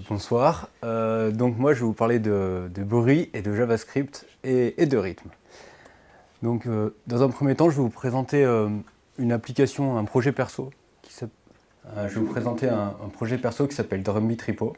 Bonsoir. Donc moi je vais vous parler de bruit et de JavaScript et de rythme. Donc dans un premier temps je vais vous présenter une application, un projet perso. Je vais vous présenter un projet perso qui s'appelle Drumbeat Repo.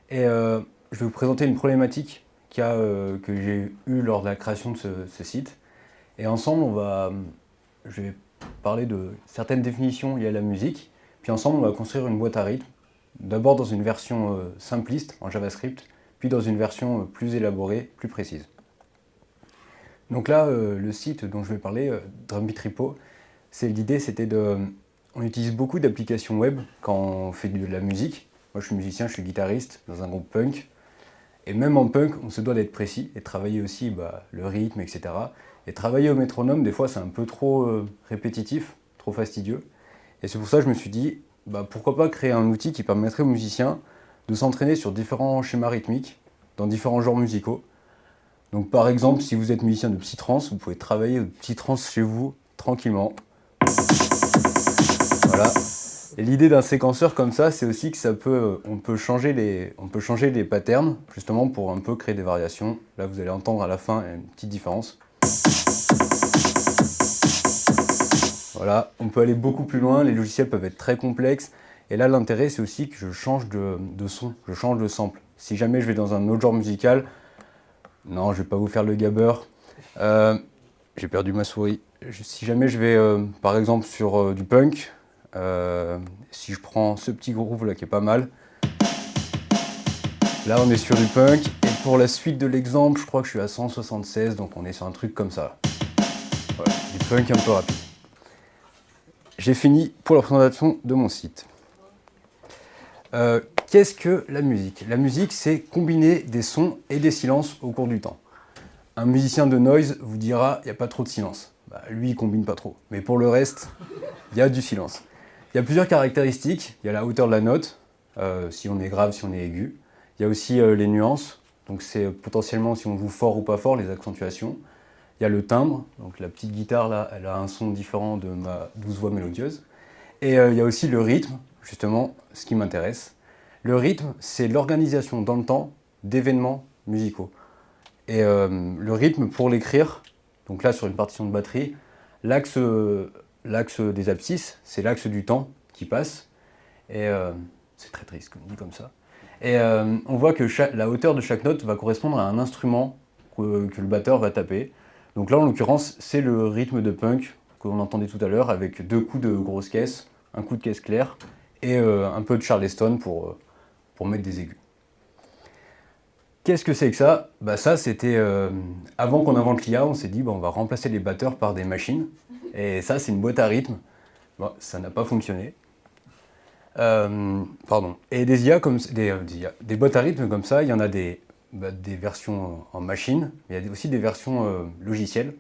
Et je vais vous présenter une problématique que j'ai eue lors de la création de ce site. Et ensemble je vais parler de certaines définitions liées à la musique. Puis ensemble on va construire une boîte à rythme. D'abord dans une version simpliste en JavaScript, puis dans une version plus élaborée, plus précise. Donc là, le site dont je vais parler, Drumbeat Repo, l'idée c'était de... On utilise beaucoup d'applications web quand on fait de la musique. Moi je suis musicien, je suis guitariste dans un groupe punk. Et même en punk, on se doit d'être précis et de travailler aussi le rythme, etc. Et travailler au métronome, des fois c'est un peu trop répétitif, trop fastidieux. Et c'est pour ça que je me suis dit, pourquoi pas créer un outil qui permettrait aux musiciens de s'entraîner sur différents schémas rythmiques, dans différents genres musicaux. Donc par exemple, si vous êtes musicien de psytrance, vous pouvez travailler de psytrance chez vous, tranquillement. Voilà. Et l'idée d'un séquenceur comme ça, c'est aussi que on peut changer les patterns, justement pour un peu créer des variations. Là, vous allez entendre à la fin une petite différence. Voilà, on peut aller beaucoup plus loin, les logiciels peuvent être très complexes. Et là, l'intérêt, c'est aussi que je change de son, je change de sample. Si jamais je vais dans un autre genre musical, non, je vais pas vous faire le gabber. J'ai perdu ma souris. Si jamais je vais, par exemple, sur du punk, si je prends ce petit groove là qui est pas mal, là on est sur du punk. Et pour la suite de l'exemple, je crois que je suis à 176, donc on est sur un truc comme ça. Voilà, du punk un peu rapide. J'ai fini pour la présentation de mon site. Qu'est-ce que la musique? La musique, c'est combiner des sons et des silences au cours du temps. Un musicien de noise vous dira il n'y a pas trop de silence. Lui, il combine pas trop. Mais pour le reste, il y a du silence. Il y a plusieurs caractéristiques. Il y a la hauteur de la note, si on est grave, si on est aigu. Il y a aussi les nuances. Donc c'est potentiellement si on joue fort ou pas fort, les accentuations. Il y a le timbre. Donc la petite guitare là, elle a un son différent de ma douce voix mélodieuse. Et il y a aussi le rythme, justement, ce qui m'intéresse. Le rythme, c'est l'organisation dans le temps d'événements musicaux. Et le rythme, pour l'écrire, donc là sur une partition de batterie, l'axe des abscisses, c'est l'axe du temps qui passe. Et c'est très triste comme dit comme ça. Et on voit que la hauteur de chaque note va correspondre à un instrument que le batteur va taper. Donc là, en l'occurrence, c'est le rythme de punk qu'on entendait tout à l'heure, avec 2 coups de grosse caisse, un coup de caisse claire, et un peu de charleston pour mettre des aigus. Qu'est-ce que c'est que ça? Ça, c'était avant qu'on invente l'IA, on s'est dit on va remplacer les batteurs par des machines. Et ça, c'est une boîte à rythme. Bon, ça n'a pas fonctionné. Pardon. Et des IA comme des boîtes à rythme comme ça, il y en a des versions en machine, mais il y a aussi des versions logicielles,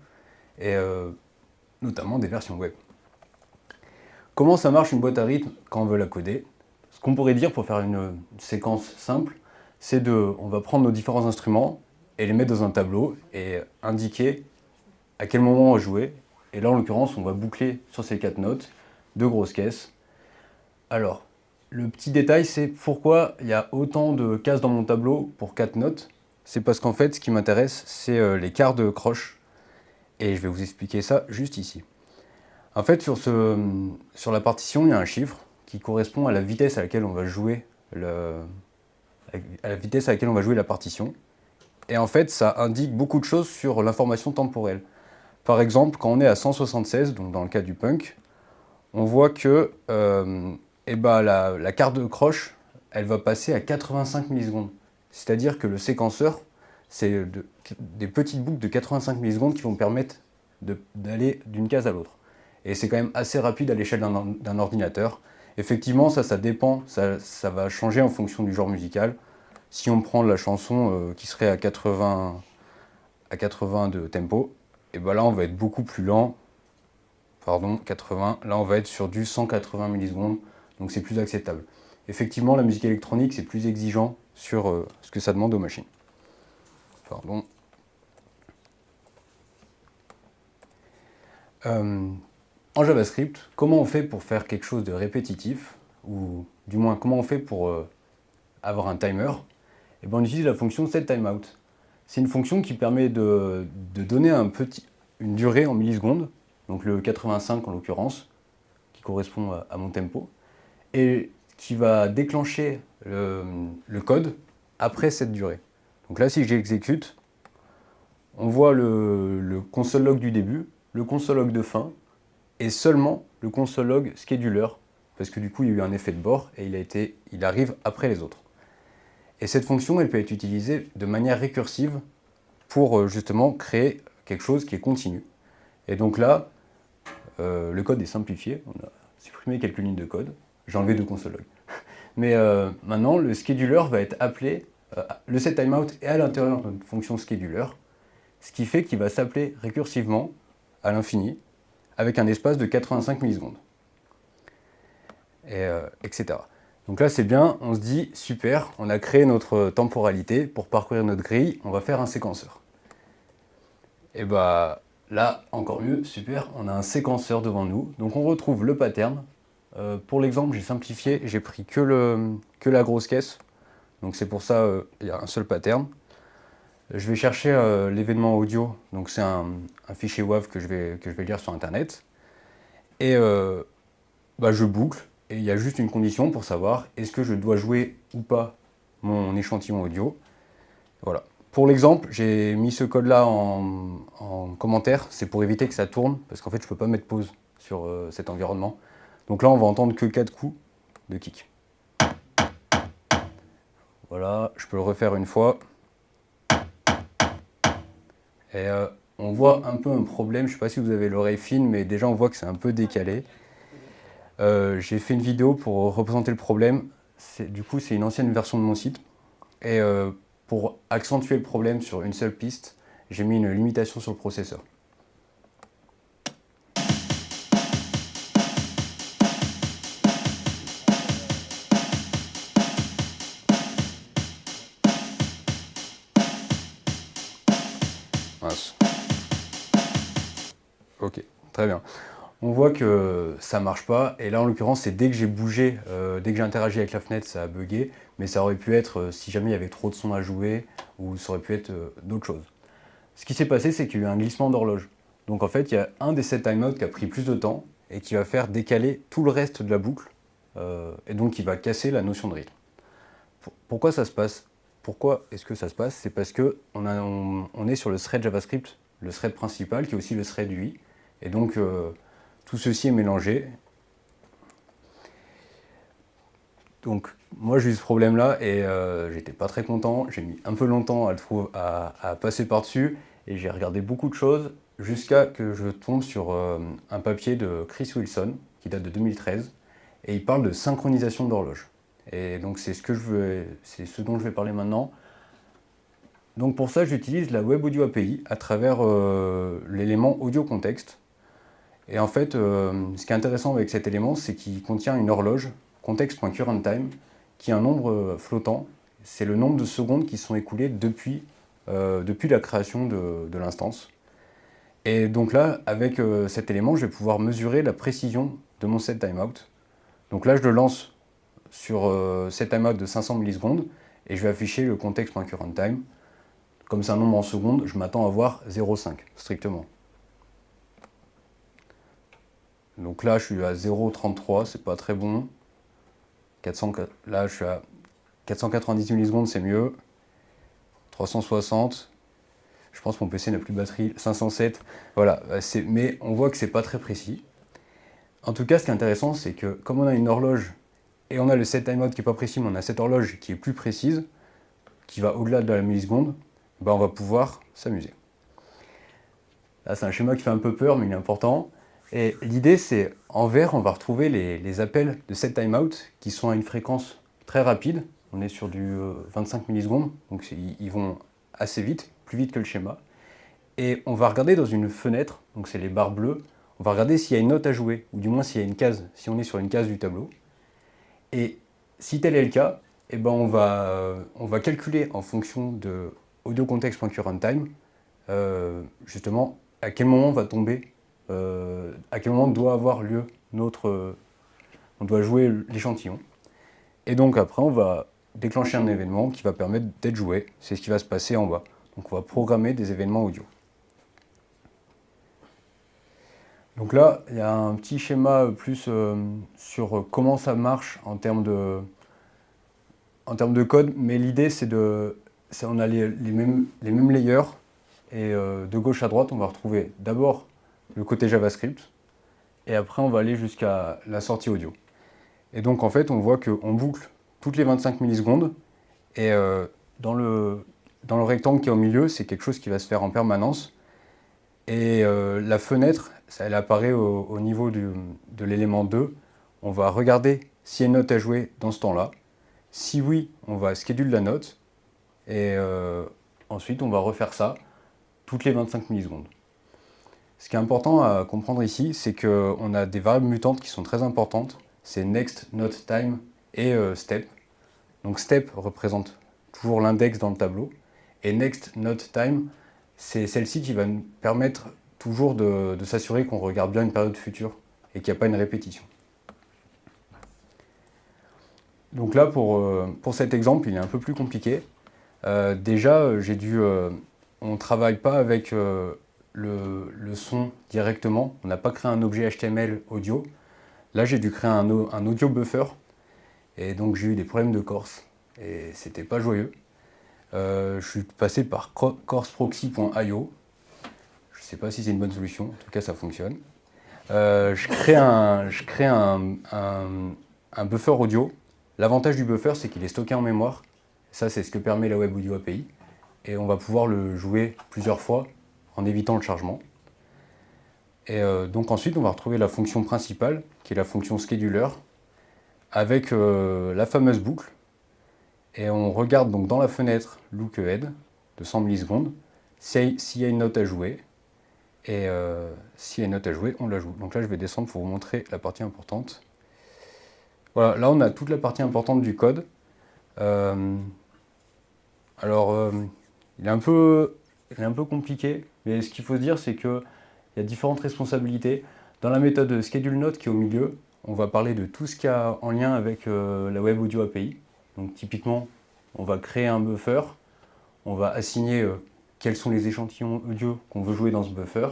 et notamment des versions web. Comment ça marche une boîte à rythme quand on veut la coder? Ce qu'on pourrait dire pour faire une séquence simple, on va prendre nos différents instruments et les mettre dans un tableau et indiquer à quel moment on va jouer. Et là, en l'occurrence, on va boucler sur ces 4 notes, 2 grosses caisses. Alors, le petit détail, c'est pourquoi il y a autant de cases dans mon tableau pour 4 notes. C'est parce qu'en fait, ce qui m'intéresse, c'est les quarts de croche. Et je vais vous expliquer ça juste ici. En fait, sur la partition, il y a un chiffre qui correspond à la vitesse à laquelle on va jouer la partition. Et en fait, ça indique beaucoup de choses sur l'information temporelle. Par exemple, quand on est à 176, donc dans le cas du punk, on voit que la carte de croche, elle va passer à 85 millisecondes. C'est-à-dire que le séquenceur, c'est des petites boucles de 85 millisecondes qui vont permettre d'aller d'une case à l'autre. Et c'est quand même assez rapide à l'échelle d'un ordinateur. Effectivement, ça dépend, ça va changer en fonction du genre musical. Si on prend la chanson qui serait à 80 de tempo, et là on va être beaucoup plus lent. Pardon, 80. Là on va être sur du 180 millisecondes, donc c'est plus acceptable. Effectivement, la musique électronique c'est plus exigeant sur ce que ça demande aux machines. Pardon. En JavaScript, comment on fait pour faire quelque chose de répétitif, ou du moins comment on fait pour avoir un timer, et ben on utilise la fonction setTimeout. C'est une fonction qui permet de donner une durée en millisecondes, donc le 85 en l'occurrence, qui correspond à mon tempo, et qui va déclencher le code après cette durée. Donc là, si j'exécute, on voit le console log du début, le console log de fin, et seulement le console log scheduler, parce que du coup, il y a eu un effet de bord, et il arrive après les autres. Et cette fonction, elle peut être utilisée de manière récursive pour justement créer quelque chose qui est continu. Et donc là, le code est simplifié, on a supprimé quelques lignes de code, j'ai enlevé 2 console log. Mais maintenant, le scheduler va être appelé, le setTimeout est à l'intérieur de notre fonction scheduler, ce qui fait qu'il va s'appeler récursivement à l'infini, avec un espace de 85 millisecondes, etc. Donc là, c'est bien, on se dit, super, on a créé notre temporalité, pour parcourir notre grille, on va faire un séquenceur. Et bah là, encore mieux, super, on a un séquenceur devant nous, donc on retrouve le pattern. Pour l'exemple, j'ai simplifié, j'ai pris que la grosse caisse, donc c'est pour ça il y a un seul pattern. Je vais chercher l'événement audio, donc c'est un fichier WAV que je vais lire sur internet. Et je boucle, et il y a juste une condition pour savoir est-ce que je dois jouer ou pas mon échantillon audio. Voilà. Pour l'exemple, j'ai mis ce code-là en commentaire, c'est pour éviter que ça tourne, parce qu'en fait je ne peux pas mettre pause sur cet environnement. Donc là on va entendre que 4 coups de kick. Voilà, je peux le refaire une fois. Et on voit un peu un problème, je ne sais pas si vous avez l'oreille fine, mais déjà on voit que c'est un peu décalé. J'ai fait une vidéo pour représenter le problème. Du coup, c'est une ancienne version de mon site. Et pour accentuer le problème sur une seule piste, j'ai mis une limitation sur le processeur. Mince. Ok, très bien. On voit que ça marche pas, et là en l'occurrence c'est dès que j'ai bougé, dès que j'ai interagi avec la fenêtre, ça a bugué, mais ça aurait pu être si jamais il y avait trop de son à jouer, ou ça aurait pu être d'autres choses. Ce qui s'est passé, c'est qu'il y a eu un glissement d'horloge. Donc en fait, il y a un des setTimeout qui a pris plus de temps, et qui va faire décaler tout le reste de la boucle, et donc qui va casser la notion de rythme. Pourquoi ça se passe? Pourquoi est-ce que ça se passe? C'est parce qu'on est sur le thread JavaScript, le thread principal, qui est aussi le thread UI, et donc tout ceci est mélangé. Donc moi j'ai eu ce problème là et j'étais pas très content, j'ai mis un peu longtemps à passer par-dessus et j'ai regardé beaucoup de choses jusqu'à que je tombe sur un papier de Chris Wilson qui date de 2013 et il parle de synchronisation d'horloge. Et donc c'est ce dont je vais parler maintenant. Donc pour ça j'utilise la Web Audio API à travers l'élément audio contexte. Et en fait, ce qui est intéressant avec cet élément, c'est qu'il contient une horloge, context.currentTime, qui est un nombre flottant. C'est le nombre de secondes qui sont écoulées depuis la création de l'instance. Et donc là, avec cet élément, je vais pouvoir mesurer la précision de mon setTimeout. Donc là, je le lance sur setTimeout de 500 millisecondes, et je vais afficher le context.currentTime. Comme c'est un nombre en secondes, je m'attends à voir 0,5, strictement. Donc là, je suis à 0,33, c'est pas très bon. Là, je suis à 490 millisecondes, c'est mieux. 360. Je pense que mon PC n'a plus de batterie. 507. Voilà, mais on voit que c'est pas très précis. En tout cas, ce qui est intéressant, c'est que comme on a une horloge et on a le setTimeout qui est pas précis, mais on a cette horloge qui est plus précise, qui va au-delà de la milliseconde, ben on va pouvoir s'amuser. Là, c'est un schéma qui fait un peu peur, mais il est important. Et l'idée, c'est, en vert, on va retrouver les appels de setTimeout qui sont à une fréquence très rapide. On est sur du 25 millisecondes, donc ils vont assez vite, plus vite que le schéma. Et on va regarder dans une fenêtre, donc c'est les barres bleues, on va regarder s'il y a une note à jouer, ou du moins s'il y a une case, si on est sur une case du tableau. Et si tel est le cas, eh ben on va calculer en fonction de audiocontext.currentTime, justement, à quel moment va tomber, à quel moment doit avoir lieu on doit jouer l'échantillon. Et donc après, on va déclencher un événement qui va permettre d'être joué. C'est ce qui va se passer en bas. Donc on va programmer des événements audio. Donc là, il y a un petit schéma plus sur comment ça marche en termes de code, mais l'idée on a les mêmes layers, et de gauche à droite, on va retrouver d'abord le côté JavaScript, et après on va aller jusqu'à la sortie audio. Et donc en fait, on voit qu'on boucle toutes les 25 millisecondes, et dans le rectangle qui est au milieu, c'est quelque chose qui va se faire en permanence. Et la fenêtre, elle apparaît au niveau de l'élément 2. On va regarder s'il y a une note à jouer dans ce temps-là. Si oui, on va schedule la note. Et ensuite, on va refaire ça toutes les 25 millisecondes. Ce qui est important à comprendre ici, c'est qu'on a des variables mutantes qui sont très importantes. C'est next, note, time et step. Donc step représente toujours l'index dans le tableau. Et next, note, time, c'est celle-ci qui va nous permettre toujours de s'assurer qu'on regarde bien une période future et qu'il n'y a pas une répétition. Donc là, pour cet exemple, il est un peu plus compliqué. Déjà, on ne travaille pas avec le son directement. On n'a pas créé un objet HTML audio. Là, j'ai dû créer un audio buffer. Et donc, j'ai eu des problèmes de Corse. Et c'était pas joyeux. Je suis passé par corseproxy.io. Je ne sais pas si c'est une bonne solution, en tout cas ça fonctionne. Je crée un buffer audio. L'avantage du buffer, c'est qu'il est stocké en mémoire. Ça, c'est ce que permet la Web Audio API. Et on va pouvoir le jouer plusieurs fois en évitant le chargement. Et donc ensuite, on va retrouver la fonction principale, qui est la fonction scheduler, avec la fameuse boucle. Et on regarde donc dans la fenêtre look ahead de 100 millisecondes s'il y a une note à jouer. Et s'il y a une note à jouer, on la joue. Donc là, je vais descendre pour vous montrer la partie importante. Voilà, là, on a toute la partie importante du code. Il est un peu compliqué, mais ce qu'il faut se dire, c'est qu'il y a différentes responsabilités. Dans la méthode schedule note qui est au milieu, on va parler de tout ce qu'il y a en lien avec la Web Audio API. Donc typiquement, on va créer un buffer, on va assigner quels sont les échantillons audio qu'on veut jouer dans ce buffer.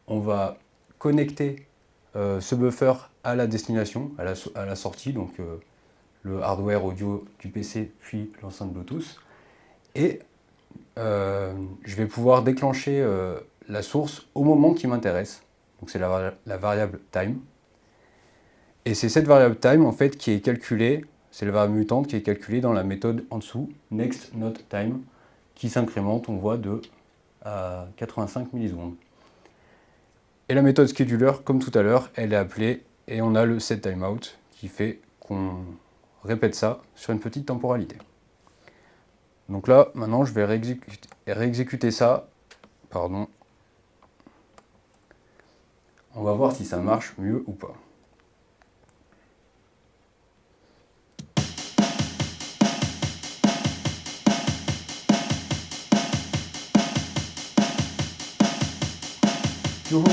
On va connecter ce buffer à la destination, à la sortie, donc le hardware audio du PC, puis l'enceinte Bluetooth. Et je vais pouvoir déclencher la source au moment qui m'intéresse. Donc c'est la variable time. Et c'est cette variable time en fait qui est calculée, c'est la variable mutante qui est calculée dans la méthode en dessous, next note time, qui s'incrémente, on voit, à 85 millisecondes. Et la méthode scheduler, comme tout à l'heure, elle est appelée et on a le setTimeout qui fait qu'on répète ça sur une petite temporalité. Donc là, maintenant, je vais réexécuter ça. Pardon. On va voir si ça marche mieux ou pas. Youhou!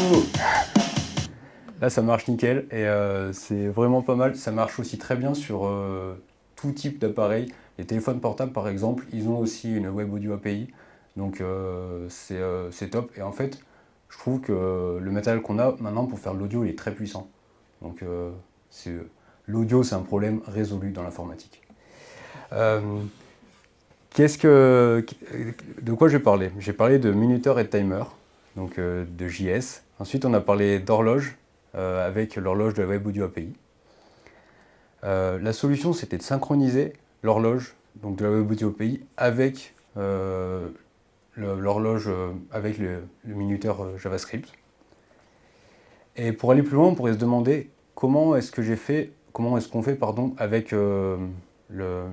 Là, ça marche nickel et c'est vraiment pas mal. Ça marche aussi très bien sur tout type d'appareil. Les téléphones portables, par exemple, ils ont aussi une Web Audio API. Donc c'est top. Et en fait, je trouve que le matériel qu'on a maintenant pour faire de l'audio, il est très puissant. Donc l'audio, c'est un problème résolu dans l'informatique. De quoi j'ai parlé? J'ai parlé de minuteur et de timer, donc de JS. Ensuite, on a parlé d'horloge, avec l'horloge de la Web Audio API. La solution, c'était de synchroniser l'horloge donc de la Web Audio API avec l'horloge, avec le minuteur JavaScript. Et pour aller plus loin, on pourrait se demander comment est-ce qu'on fait avec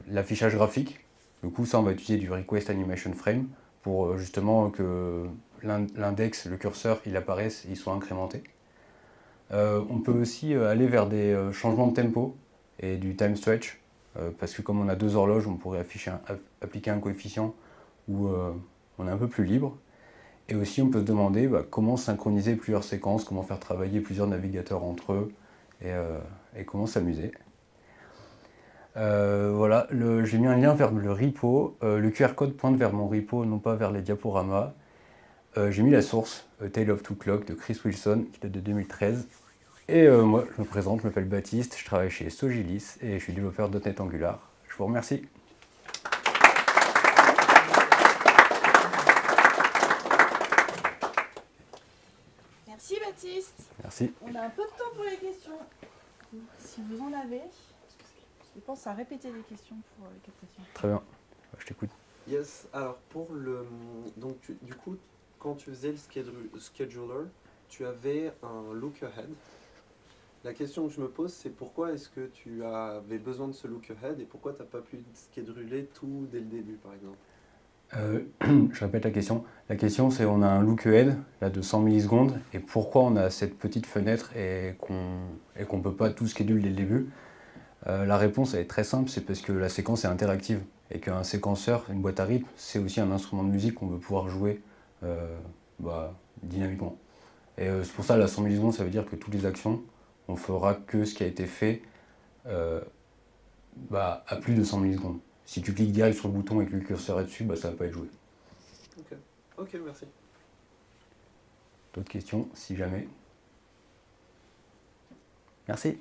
l'affichage graphique. Du coup, ça, on va utiliser du Request Animation Frame pour justement que l'index, le curseur, il apparaisse, il soit incrémenté. On peut aussi aller vers des changements de tempo et du time stretch, parce que comme on a deux horloges, on pourrait appliquer un coefficient où on est un peu plus libre. Et aussi, on peut se demander comment synchroniser plusieurs séquences, comment faire travailler plusieurs navigateurs entre eux, et comment s'amuser. Voilà, j'ai mis un lien vers le repo. Le QR code pointe vers mon repo, non pas vers les diaporamas. J'ai mis la source, A Tale of Two Clocks de Chris Wilson, qui date de 2013. Et moi, je me présente, je m'appelle Baptiste, je travaille chez Sogilis et je suis développeur .NET Angular. Je vous remercie. Merci Baptiste. Merci. On a un peu de temps pour les questions. Si vous en avez, je pense à répéter les questions pour les captations. Très bien, je t'écoute. Yes, alors pour le... Donc du coup, quand tu faisais le scheduler, tu avais un look ahead. La question que je me pose, c'est pourquoi est-ce que tu avais besoin de ce look ahead et pourquoi tu n'as pas pu scheduler tout dès le début, par exemple? Je répète la question. La question, c'est on a un look ahead là, de 100 millisecondes et pourquoi on a cette petite fenêtre et qu'on ne peut pas tout schedule dès le début. La réponse elle est très simple, c'est parce que la séquence est interactive et qu'un séquenceur, une boîte à rythme, c'est aussi un instrument de musique qu'on veut pouvoir jouer dynamiquement. Et c'est pour ça, la 100 millisecondes, ça veut dire que toutes les actions, on fera que ce qui a été fait à plus de 100 millisecondes. Si tu cliques direct sur le bouton et que le curseur est dessus, ça ne va pas être joué. Ok, merci. D'autres questions, si jamais. Merci.